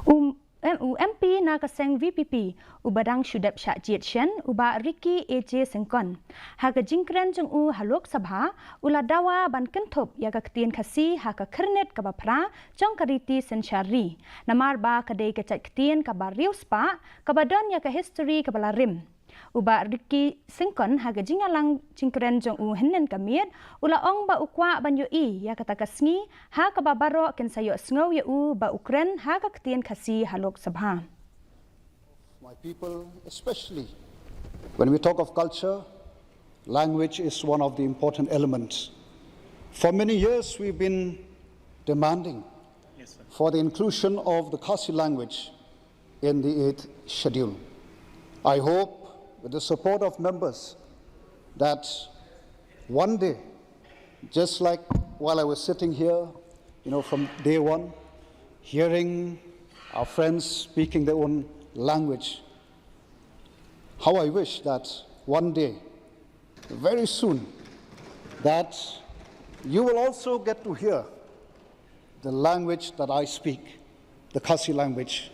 MP nakaseng VPP ubadang syudap syak Ktien uba Riti Syngkon haka jingkren jong halok sabha ula Dawa ban Kynthup yaga Ktien Khasi haka Khyrnit kaba Phra Jong Riti Synshar namar ba kadai kecak Ktien kaba riuspa kaba don yaga history kaba larim uba Riti Syngkon haka jingalang jingkren jong henen kamit ula ong ba ukwa ban yoi ya kata kasngi ha kaba baro ken sayo sngow ya ba Ukren haka Ktien Khasi halok sabha. My people, especially when we talk of culture, language is one of the important elements. For many years we've been demanding for the inclusion of the Khasi language in the 8th schedule. I hope with the support of members that one day, just like while I was sitting here, from day one, hearing our friends speaking their own language, how I wish that one day, very soon, that you will also get to hear the language that I speak, the Khasi language.